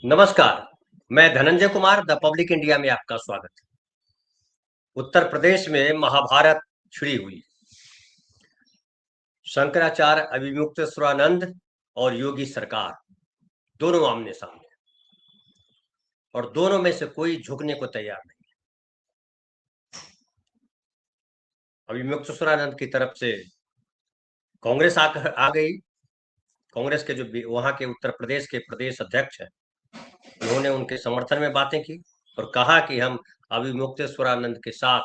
नमस्कार। मैं Dhananjay Kumar the public India में आपका स्वागत है। उत्तर प्रदेश में महाभारत छिड़ी हुई। शंकराचार्य अभिमुक्तेश्वरानंद और योगी सरकार दोनों आमने सामने, और दोनों में से कोई झुकने को तैयार नहीं। अभिमुक्तेश्वरानंद की तरफ से कांग्रेस आ गई। कांग्रेस के जो वहां के उत्तर प्रदेश के प्रदेश अध्यक्ष हैं, उन्होंने उनके समर्थन में बातें की और कहा कि हम अभिमुक्तेश्वरानंद के साथ,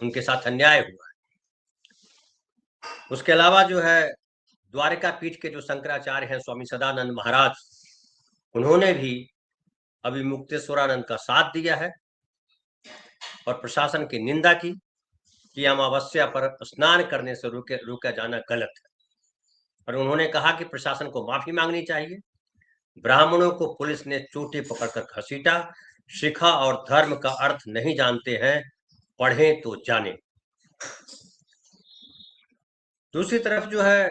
उनके साथ अन्याय हुआ। उसके अलावा जो है, द्वारिका पीठ के जो शंकराचार्य हैं स्वामी सदानंद महाराज, उन्होंने भी अभिमुक्तेश्वरानंद का साथ दिया है और प्रशासन की निंदा की कि अमावस्या पर स्नान करने से रोका जाना गलत है। और उन्होंने कहा कि प्रशासन को माफी मांगनी चाहिए। ब्राह्मणों को पुलिस ने चोटी पकड़कर घसीटा। शिखा और धर्म का अर्थ नहीं जानते हैं, पढ़ें तो जाने। दूसरी तरफ जो है,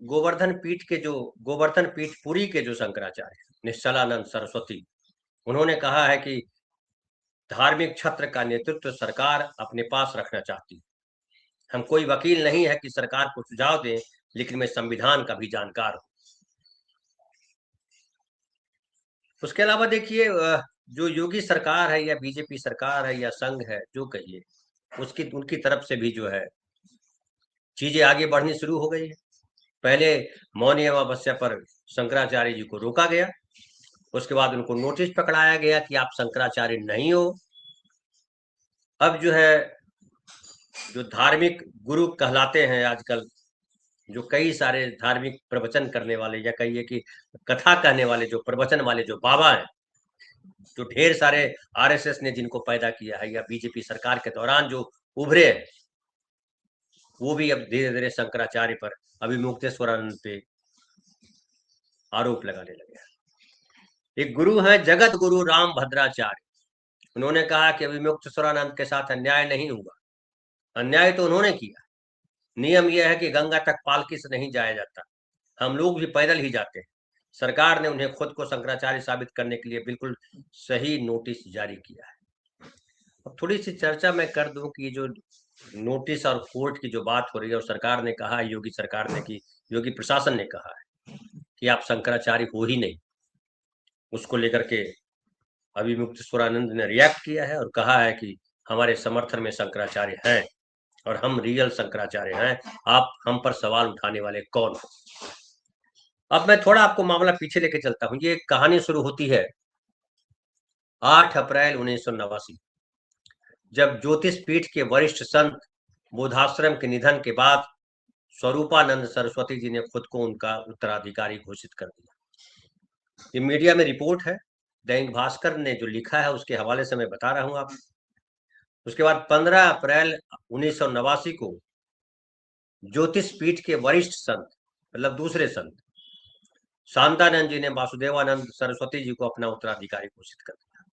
गोवर्धन पीठ पुरी के जो शंकराचार्य निश्चलानंद सरस्वती, उन्होंने कहा है कि धार्मिक छत्र का नेतृत्व सरकार अपने पास रखना चाहती है। हम कोई वकील नहीं है कि सरकार को सुझाव दें, लेकिन मैं संविधान का भी जानकार हूं। उसके अलावा देखिए, जो योगी सरकार है या बीजेपी सरकार है या संघ है, जो कहिए, उसकी उनकी तरफ से भी जो है चीजें आगे बढ़नी शुरू हो गई है। पहले मौनी अमावस्या पर शंकराचार्य जी को रोका गया, उसके बाद उनको नोटिस पकड़ाया गया कि आप शंकराचार्य नहीं हो। अब जो है, जो धार्मिक गुरु कहलाते हैं आजकल, जो कई सारे धार्मिक प्रवचन करने वाले या कहिए कि कथा कहने वाले, जो प्रवचन वाले जो बाबा हैं, जो ढेर सारे आरएसएस ने जिनको पैदा किया है या बीजेपी सरकार के दौरान जो उभरे हैं, वो भी अब धीरे धीरे शंकराचार्य पर, अभिमुक्तेश्वरानंद पे आरोप लगाने लगे हैं। एक गुरु हैं जगत गुरु राम भद्राचार्य, उन्होंने कहा कि अभिमुक्तेश्वरानंद के साथ अन्याय नहीं हुआ। अन्याय तो उन्होंने किया। नियम यह है कि गंगा तक पालकी से नहीं जाया जाता, हम लोग भी पैदल ही जाते हैं। सरकार ने उन्हें खुद को शंकराचार्य साबित करने के लिए बिल्कुल सही नोटिस जारी किया है। अब थोड़ी सी चर्चा मैं कर दूं कि जो नोटिस और कोर्ट की जो बात हो रही है, और सरकार ने कहा, योगी सरकार ने की, योगी प्रशासन ने कहा है कि आप शंकराचार्य हो ही नहीं। उसको लेकर के अभिमुक्तेश्वरानंद ने रिएक्ट किया है और कहा है कि हमारे समर्थन में शंकराचार्य हैं और हम रियल शंकराचार्य हैं, आप हम पर सवाल उठाने वाले कौन हो। अब मैं थोड़ा आपको मामला पीछे लेके चलता हूं। ये कहानी शुरू होती है 8 अप्रैल 1989, जब ज्योतिष पीठ के वरिष्ठ संत बोधाश्रम के निधन के बाद स्वरूपानंद सरस्वती जी ने खुद को उनका उत्तराधिकारी घोषित कर दिया। ये मीडिया में रिपोर्ट है, दैनिक भास्कर ने जो लिखा है उसके हवाले से मैं बता रहा हूं आप। उसके बाद 15 अप्रैल 1989 को ज्योतिष पीठ के वरिष्ठ संत, मतलब दूसरे संत शांतानंद जी ने वासुदेवानंद सरस्वती जी को अपना उत्तराधिकारी घोषित कर दिया।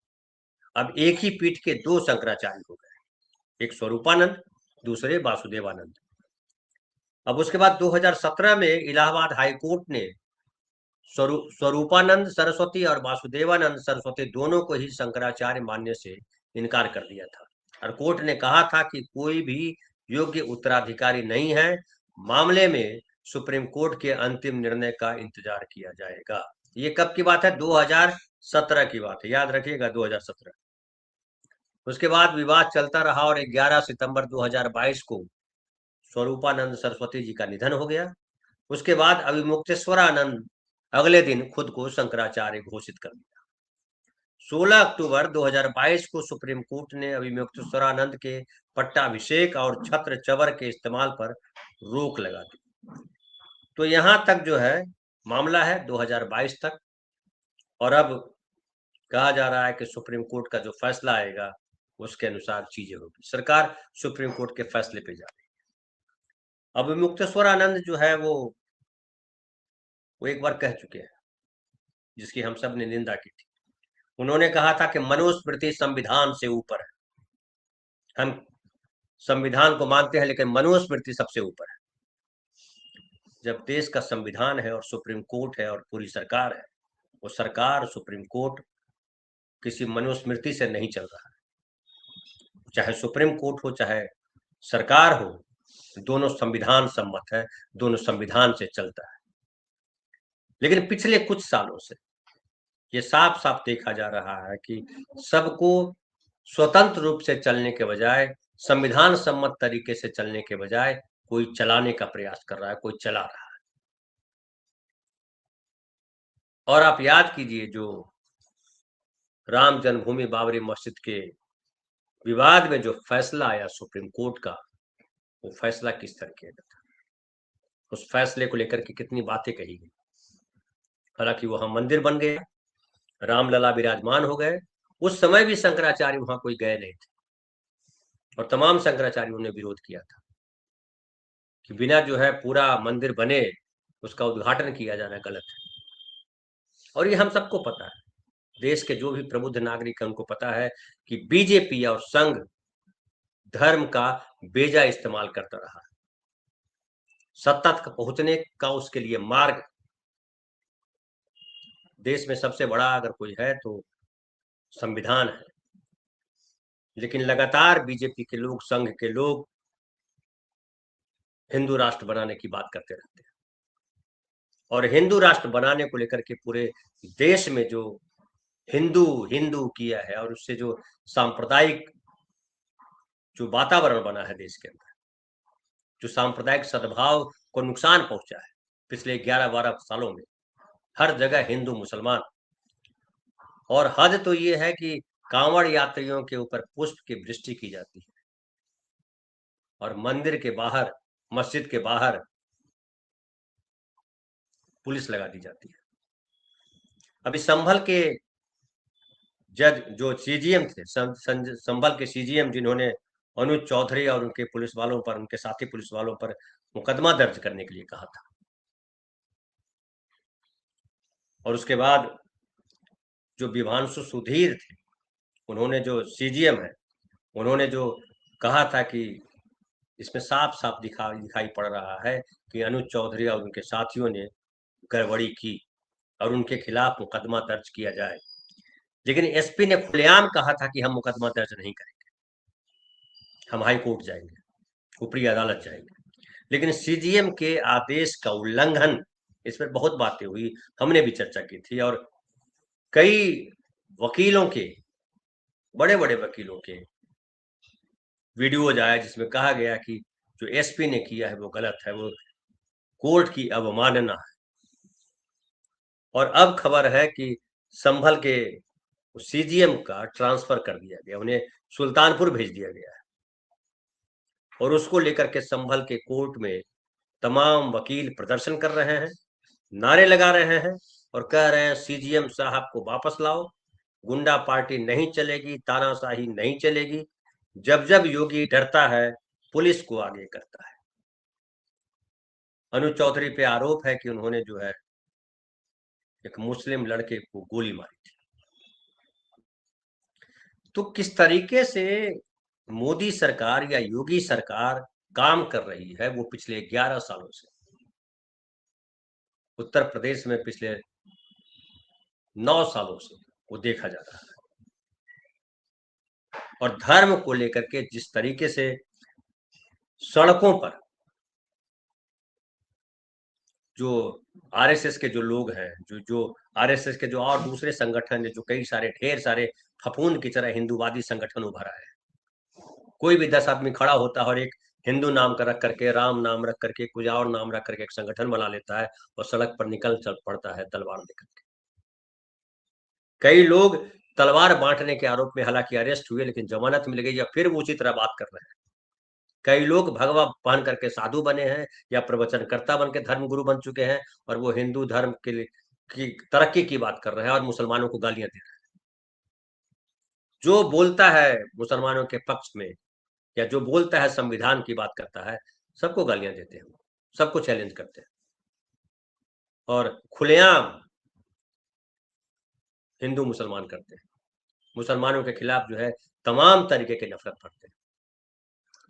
अब एक ही पीठ के दो शंकराचार्य हो गए, एक स्वरूपानंद, दूसरे वासुदेवानंद। अब उसके बाद 2017 में इलाहाबाद हाईकोर्ट ने स्वरूपानंद सरस्वती और वासुदेवानंद सरस्वती दोनों को ही शंकराचार्य मानने से इनकार कर दिया था, और कोर्ट ने कहा था कि कोई भी योग्य उत्तराधिकारी नहीं है, मामले में सुप्रीम कोर्ट के अंतिम निर्णय का इंतजार किया जाएगा। ये कब की बात है? 2017 की बात है, याद रखिएगा 2017। उसके बाद विवाद चलता रहा और 11 सितंबर 2022 को स्वरूपानंद सरस्वती जी का निधन हो गया। उसके बाद अभिमुक्तेश्वरानंद अगले दिन खुद को शंकराचार्य घोषित कर दिया। 16 अक्टूबर 2022 को सुप्रीम कोर्ट ने अभिमुक्तेश्वरानंद के पट्टाभिषेक और छत्र चवर के इस्तेमाल पर रोक लगा दी। तो यहां तक जो है मामला है 2022 तक, और अब कहा जा रहा है कि सुप्रीम कोर्ट का जो फैसला आएगा उसके अनुसार चीजें होगी। सरकार सुप्रीम कोर्ट के फैसले पे जा रही है। अभिमुक्तेश्वरानंद जो है वो एक बार कह चुके हैं, जिसकी हम सब ने निंदा की थी। उन्होंने कहा था कि मनुस्मृति संविधान से ऊपर है। हम संविधान को मानते हैं, लेकिन मनुस्मृति सबसे ऊपर है। जब देश का संविधान है और सुप्रीम कोर्ट है और पूरी सरकार है, वो सरकार, सुप्रीम कोर्ट किसी मनुस्मृति से नहीं चल रहा है। चाहे सुप्रीम कोर्ट हो, चाहे सरकार हो, दोनों संविधान सम्मत है, दोनों संविधान से चलता है। लेकिन पिछले कुछ सालों से ये साफ साफ देखा जा रहा है कि सबको स्वतंत्र रूप से चलने के बजाय, संविधान सम्मत तरीके से चलने के बजाय कोई चलाने का प्रयास कर रहा है, कोई चला रहा है। और आप याद कीजिए, जो राम जन्मभूमि बाबरी मस्जिद के विवाद में जो फैसला आया सुप्रीम कोर्ट का, वो फैसला किस तरीके का था, उस फैसले को लेकर के कितनी बातें कही गई। हालांकि वहां मंदिर बन गया, रामलला विराजमान हो गए। उस समय भी शंकराचार्य वहां कोई गए नहीं थे और तमाम शंकराचार्यों ने विरोध किया था कि बिना जो है पूरा मंदिर बने उसका उद्घाटन किया जाना गलत है। और ये हम सबको पता है, देश के जो भी प्रबुद्ध नागरिक हैं उनको पता है कि बीजेपी और संघ धर्म का बेजा इस्तेमाल करता रहा है। सत्ता तक पहुंचने का उसके लिए मार्ग, देश में सबसे बड़ा अगर कोई है तो संविधान है। लेकिन लगातार बीजेपी के लोग, संघ के लोग हिंदू राष्ट्र बनाने की बात करते रहते हैं। और हिंदू राष्ट्र बनाने को लेकर के पूरे देश में जो हिंदू हिंदू किया है और उससे जो सांप्रदायिक जो वातावरण बना है देश के अंदर, जो सांप्रदायिक सद्भाव को नुकसान पहुंचा है पिछले 11-12 सालों में, हर जगह हिंदू मुसलमान। और हद तो ये है कि कांवड़ यात्रियों के ऊपर पुष्प की वृष्टि की जाती है और मंदिर के बाहर, मस्जिद के बाहर पुलिस लगा दी जाती है। अभी संभल के जज जो सीजीएम थे, संभल के सीजीएम, जिन्होंने अनुज चौधरी और उनके पुलिस वालों पर, उनके साथी पुलिस वालों पर मुकदमा दर्ज करने के लिए कहा था, और उसके बाद जो विभांशु सुधीर थे, उन्होंने, जो सीजीएम है, उन्होंने जो कहा था कि इसमें साफ साफ दिखाई पड़ रहा है कि अनुज चौधरी और उनके साथियों ने गड़बड़ी की और उनके खिलाफ मुकदमा दर्ज किया जाए। लेकिन एसपी ने खुलेआम कहा था कि हम मुकदमा दर्ज नहीं करेंगे, हम हाई कोर्ट जाएंगे, ऊपरी अदालत जाएंगे। लेकिन सीजीएम के आदेश का उल्लंघन, इस पर बहुत बातें हुई, हमने भी चर्चा की थी, और कई वकीलों के, बड़े बड़े वकीलों के वीडियोज आए जिसमें कहा गया कि जो एसपी ने किया है वो गलत है, वो कोर्ट की अवमानना है। और अब खबर है कि संभल के सीजीएम का ट्रांसफर कर दिया गया, उन्हें सुल्तानपुर भेज दिया गया है। और उसको लेकर के संभल के कोर्ट में तमाम वकील प्रदर्शन कर रहे हैं, नारे लगा रहे हैं और कह रहे हैं सीजीएम साहब को वापस लाओ, गुंडा पार्टी नहीं चलेगी, तानाशाही नहीं चलेगी। जब जब योगी डरता है, पुलिस को आगे करता है। अनुज चौधरी पे आरोप है कि उन्होंने जो है एक मुस्लिम लड़के को गोली मारी थी। तो किस तरीके से मोदी सरकार या योगी सरकार काम कर रही है, वो पिछले 11 सालों से उत्तर प्रदेश में, पिछले 9 सालों से वो देखा जा रहा है। और धर्म को लेकर के जिस तरीके से सड़कों पर जो आरएसएस के जो लोग हैं, जो जो आरएसएस के जो और दूसरे संगठन है, जो कई सारे, ढेर सारे फफूंद की तरह हिंदूवादी संगठन उभरा है, कोई भी 10 आदमी खड़ा होता है और एक हिंदू नाम का रख करके, राम नाम रख करके, कुछ और नाम रख करके एक संगठन बना लेता है और सड़क पर निकल चल पड़ता है तलवार लेकर के। कई लोग तलवार बांटने के आरोप में हालांकि अरेस्ट हुए, लेकिन जमानत मिल गई, या फिर वो उसी तरह बात कर रहे हैं। कई लोग भगवा पहन करके साधु बने हैं या प्रवचनकर्ता बन के धर्म गुरु बन चुके हैं, और वो हिंदू धर्म के लिए की तरक्की की बात कर रहे हैं और मुसलमानों को गालियां दे रहे हैं। जो बोलता है मुसलमानों के पक्ष में या जो बोलता है संविधान की बात करता है, सबको गालियां देते हैं, सबको चैलेंज करते हैं और खुलेआम हिंदू मुसलमान करते हैं। मुसलमानों के खिलाफ जो है तमाम तरीके की नफरत करते हैं।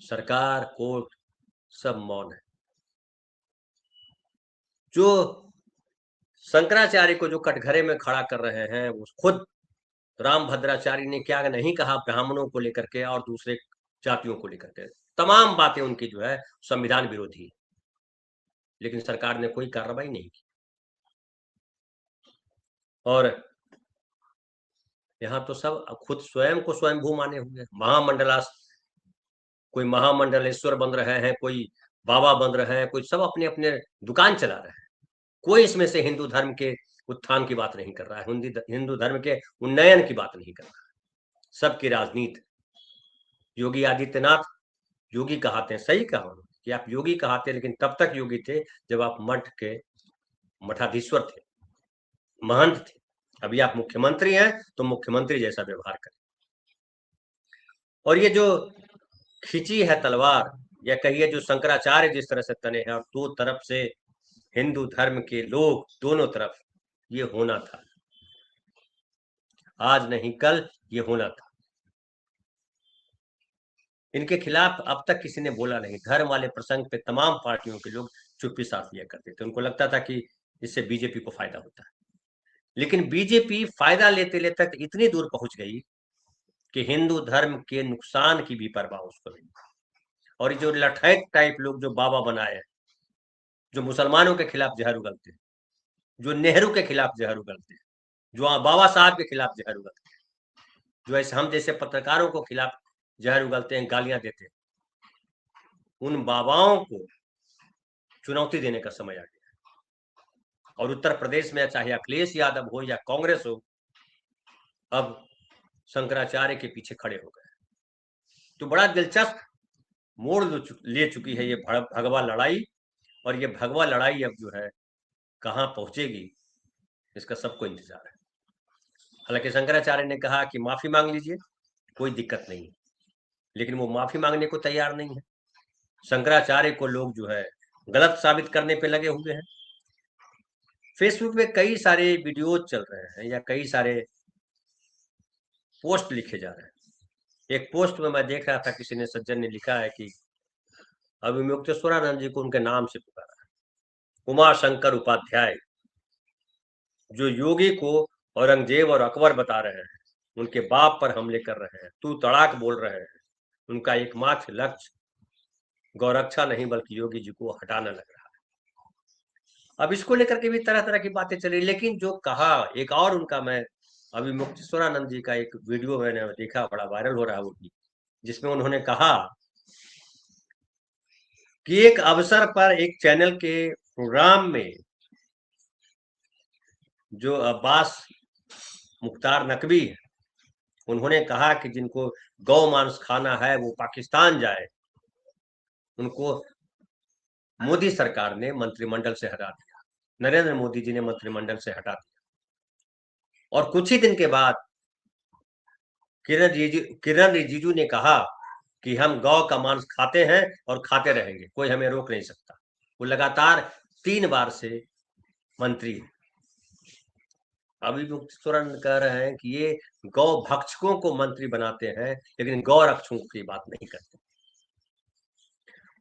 सरकार, कोर्ट सब मौन है। जो शंकराचार्य को जो कटघरे में खड़ा कर रहे हैं, वो खुद राम भद्राचार्य ने क्या नहीं कहा ब्राह्मणों को लेकर के और दूसरे जातियों को लेकर के। तमाम बातें उनकी जो है संविधान विरोधी है, लेकिन सरकार ने कोई कार्रवाई नहीं की। और यहाँ तो सब खुद स्वयं को स्वयंभू माने हुए महामंडलास, कोई महामंडलेश्वर बन रहे हैं, कोई बाबा बन रहे हैं, कोई सब अपने अपने दुकान चला रहे हैं। कोई इसमें से हिंदू धर्म के उत्थान की बात नहीं कर रहा है, हिंदू धर्म के उन्नयन की बात नहीं कर रहा है। सबकी राजनीति। योगी आदित्यनाथ योगी कहाते हैं, सही कहा उन्होंने कि आप योगी कहाते, लेकिन तब तक योगी थे जब आप मठ के मठाधीश्वर थे, महंत थे। अभी आप मुख्यमंत्री हैं तो मुख्यमंत्री जैसा व्यवहार करें। और ये जो खिंची है तलवार, या कहिए जो शंकराचार्य जिस तरह से तने हैं, और दो तरफ से हिंदू धर्म के लोग दोनों तरफ, ये होना था, आज नहीं कल ये होना था। इनके खिलाफ अब तक किसी ने बोला नहीं। धर्म वाले प्रसंग पे तमाम पार्टियों के लोग चुप्पी साध लिया करते थे, उनको लगता था कि इससे बीजेपी को फायदा होता है। लेकिन बीजेपी फायदा लेते लेते तक इतनी दूर पहुंच गई कि हिंदू धर्म के नुकसान की भी परवाह उसको नहीं। और जो लठैत टाइप लोग जो बाबा बनाए हैं, जो मुसलमानों के खिलाफ जहर उगलते हैं, जो नेहरू के खिलाफ जहर उगलते हैं, जो बाबा साहब के खिलाफ जहर उगलते हैं, जो ऐसे हम जैसे पत्रकारों को खिलाफ जहर उगलते हैं, गालियां देते हैं, उन बाबाओं को चुनौती देने का समय आ गया। और उत्तर प्रदेश में चाहे अखिलेश यादव हो या कांग्रेस हो, अब शंकराचार्य के पीछे खड़े हो गए। तो बड़ा दिलचस्प मोड़ ले चुकी है ये भगवा लड़ाई। और ये भगवा लड़ाई अब जो है कहां पहुंचेगी, इसका सबको इंतजार है। हालांकि शंकराचार्य ने कहा कि माफी मांग लीजिए, कोई दिक्कत नहीं है, लेकिन वो माफी मांगने को तैयार नहीं है। शंकराचार्य को लोग जो है गलत साबित करने पे लगे हुए हैं। फेसबुक में कई सारे वीडियोज चल रहे हैं या कई सारे पोस्ट लिखे जा रहे हैं। एक पोस्ट में मैं देख रहा था, किसी ने सज्जन ने लिखा है कि अभिमुक्तेश्वरानंद जी को उनके नाम से पुकारा है, उमा शंकर उपाध्याय, जो योगी को औरंगजेब और अकबर बता रहे हैं, उनके बाप पर हमले कर रहे हैं, तू तड़ाक बोल रहे हैं। उनका एकमात्र लक्ष्य गौरक्षा नहीं बल्कि योगी जी को हटाना लग रहा है। अब इसको लेकर के भी तरह तरह की बातें चली, लेकिन जो कहा एक और उनका, मैं अभी मुक्तेश्वरानंद जी का एक वीडियो मैंने देखा, बड़ा वायरल हो रहा है वो भी, जिसमें उन्होंने कहा कि एक अवसर पर एक चैनल के प्रोग्राम में जो अब्बास मुख्तार नकवी है, उन्होंने कहा कि जिनको गौ मांस खाना है वो पाकिस्तान जाए। उनको मोदी सरकार ने मंत्रिमंडल से हटा दिया, नरेंद्र मोदी जी ने मंत्रिमंडल से हटा दिया। और कुछ ही दिन के बाद किरण रिजिजू ने कहा कि हम गौ का मांस खाते हैं और खाते रहेंगे, कोई हमें रोक नहीं सकता। वो लगातार 3 बार से मंत्री है। अभी मुक्तेश्वरन कह रहे हैं कि ये गौ भक्षकों को मंत्री बनाते हैं, लेकिन गौ रक्षकों की बात नहीं करते।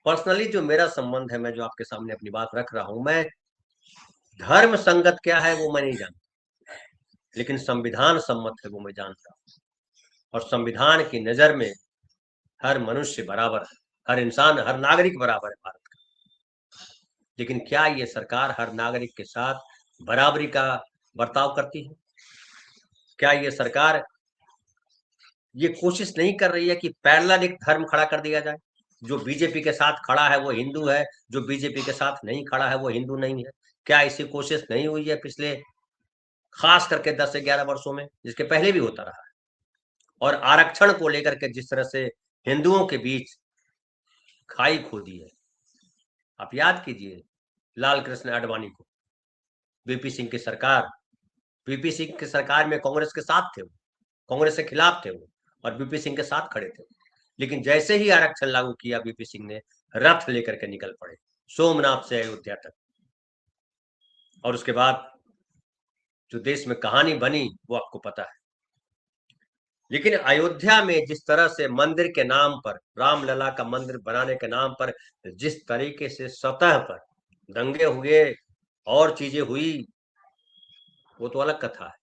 पर्सनली जो मेरा संबंध है, मैं जो आपके सामने अपनी बात रख रहा हूं, मैं धर्म संगत क्या है वो मैं नहीं जानता, लेकिन संविधान सम्मत है वो मैं जानता हूं। और संविधान की नजर में हर मनुष्य बराबर है, हर इंसान, हर नागरिक बराबर है भारत का। लेकिन क्या ये सरकार हर नागरिक के साथ बराबरी का बर्ताव करती है? क्या ये सरकार ये कोशिश नहीं कर रही है कि पैरेलल एक धर्म खड़ा कर दिया जाए? जो बीजेपी के साथ खड़ा है वो हिंदू है, जो बीजेपी के साथ नहीं खड़ा है वो हिंदू नहीं है। क्या ऐसी कोशिश नहीं हुई है पिछले खास करके 10 से 11 वर्षों में, जिसके पहले भी होता रहा है? और आरक्षण को लेकर के जिस तरह से हिंदुओं के बीच खाई खोदी है, आप याद कीजिए लाल कृष्ण आडवाणी को, वीपी सिंह की सरकार, वीपी सिंह की सरकार में कांग्रेस के साथ थे वो, कांग्रेस के खिलाफ थे वो, और वीपी सिंह के साथ खड़े थे। लेकिन जैसे ही आरक्षण लागू किया, वीपी सिंह ने रथ लेकर के निकल पड़े सोमनाथ से अयोध्या तक। और उसके बाद जो देश में कहानी बनी वो आपको पता है। लेकिन अयोध्या में जिस तरह से मंदिर के नाम पर, रामलला का मंदिर बनाने के नाम पर जिस तरीके से सतह पर दंगे हुए और चीजें हुई, वो तो अलग कथा है।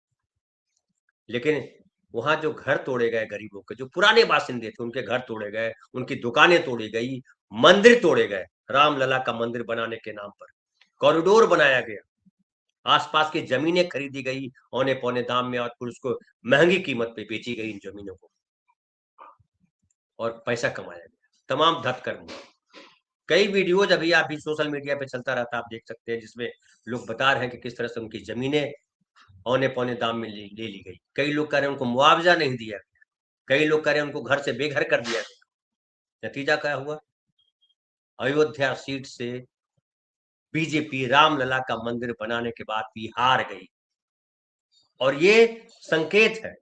लेकिन वहां जो घर तोड़े गए गरीबों के, जो पुराने बासिंदे थे, उनके घर तोड़े गए, उनकी दुकानें तोड़ी गई, मंदिर तोड़े गए, रामलला का मंदिर बनाने के नाम पर कॉरिडोर बनाया गया, आसपास की जमीनें खरीदी गई औने पौने दाम में, और फिर उसको महंगी कीमत पे बेची गई इन जमीनों को, और पैसा कमाया गया, तमाम धतकर्म। कई वीडियोज अभी आप भी सोशल मीडिया पे चलता रहता, आप देख सकते हैं, जिसमें लोग बता रहे हैं कि किस तरह से उनकी जमीनें औने पौने दाम में ले ली गई। कई लोग कह रहे हैं उनको मुआवजा नहीं दिया गया, कई लोग कह रहे हैं उनको घर से बेघर कर दिया गया। नतीजा क्या हुआ? अयोध्या सीट से बीजेपी रामलला का मंदिर बनाने के बाद भी हार गई, और ये संकेत है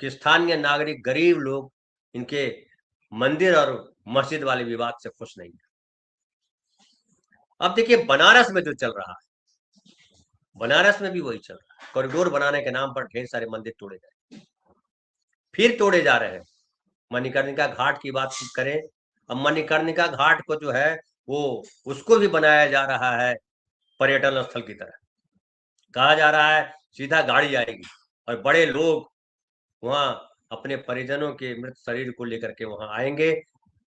कि स्थानीय नागरिक, गरीब लोग इनके मंदिर और मस्जिद वाले विवाद से खुश नहीं है। अब देखिए बनारस में जो चल रहा है, बनारस में भी वही चल रहा है, कॉरिडोर बनाने के नाम पर ढेर सारे मंदिर तोड़े गए, फिर तोड़े जा रहे हैं। मणिकर्णिका घाट की बात करें, अब मणिकर्णिका घाट को जो है वो उसको भी बनाया जा रहा है पर्यटन स्थल की तरह। कहा जा रहा है सीधा गाड़ी आएगी और बड़े लोग वहां अपने परिजनों के मृत शरीर को लेकर के वहां आएंगे,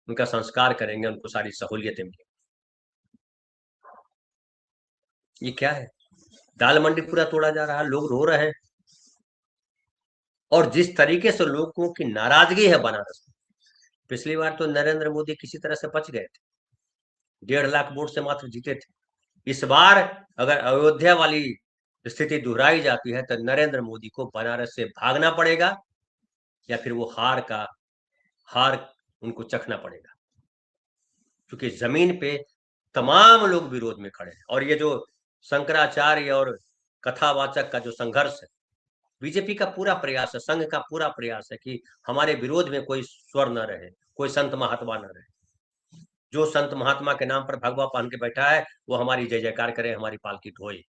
उनका संस्कार करेंगे, उनको सारी सहूलियतें मिलेंगी। ये क्या है? दाल मंडी पूरा तोड़ा जा रहा है, लोग रो रहे हैं। और जिस तरीके से लोगों की नाराजगी है बनारस में, पिछली बार तो नरेंद्र मोदी किसी तरह से बच गए थे, 1.5 लाख वोट से मात्र जीते थे। इस बार अगर अयोध्या वाली स्थिति दोहराई जाती है तो नरेंद्र मोदी को बनारस से भागना पड़ेगा, या फिर वो हार उनको चखना पड़ेगा, क्योंकि जमीन पे तमाम लोग विरोध में खड़े हैं। और ये जो शंकराचार्य और कथावाचक का जो संघर्ष है, बीजेपी का पूरा प्रयास है, संघ का पूरा प्रयास है कि हमारे विरोध में कोई स्वर न रहे, कोई संत महात्मा न रहे। जो संत महात्मा के नाम पर भगवा पहन के बैठा है वो हमारी जय जयकार करे, हमारी पालकी ढोए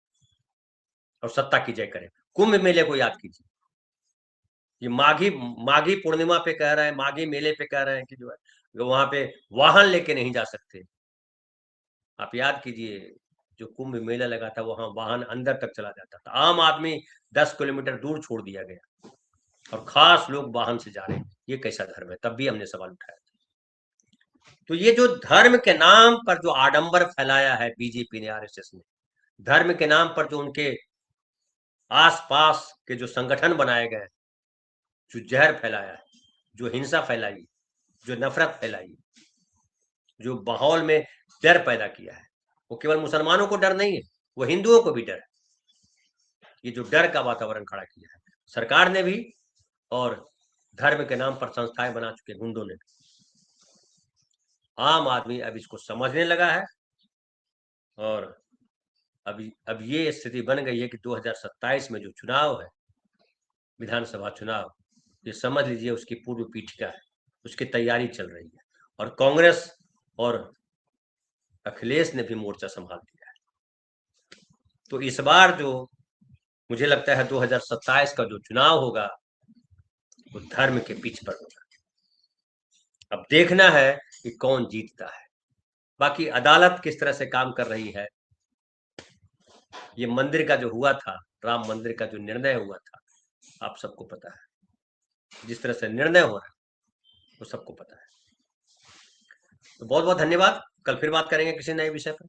और सत्ता की जय करे। कुंभ मेले को याद कीजिए, ये माघी माघी पूर्णिमा पे कह रहे हैं, माघी मेले पे कह रहे हैं कि जो है वहां पे वाहन लेके नहीं जा सकते। आप याद कीजिए, जो कुंभ मेला लगा था वहां वाहन अंदर तक चला जाता था, आम आदमी 10 किलोमीटर दूर छोड़ दिया गया, और खास लोग वाहन से जा रहे हैं। ये कैसा धर्म है? तब भी हमने सवाल उठाया था। तो ये जो धर्म के नाम पर जो आडंबर फैलाया है बीजेपी ने, आरएसएस ने, धर्म के नाम पर जो उनके आसपास के जो संगठन बनाए गए, जो जहर फैलाया है, जो हिंसा फैलाई, जो नफरत फैलाई, जो माहौल में डर पैदा किया है, वो केवल मुसलमानों को डर नहीं है, वो हिंदुओं को भी डर है। ये जो डर का वातावरण खड़ा किया है सरकार ने भी, और धर्म के नाम पर संस्थाएं बना चुके गुंडों ने भी। आम आदमी अब इसको समझने लगा है, और अब ये स्थिति बन गई है कि 2027 में जो चुनाव है, विधानसभा चुनाव, ये समझ लीजिए उसकी पूर्व पीठिका है, उसकी तैयारी चल रही है, और कांग्रेस और अखिलेश ने भी मोर्चा संभाल दिया है। तो इस बार जो मुझे लगता है 2027 का जो चुनाव होगा वो धर्म के पिच पर होगा। अब देखना है कि कौन जीतता है। बाकी अदालत किस तरह से काम कर रही है, ये मंदिर का जो हुआ था, राम मंदिर का जो निर्णय हुआ था, आप सबको पता है, जिस तरह से निर्णय हो रहा है वो सबको पता है। तो बहुत बहुत धन्यवाद, कल फिर बात करेंगे किसी नए विषय पर।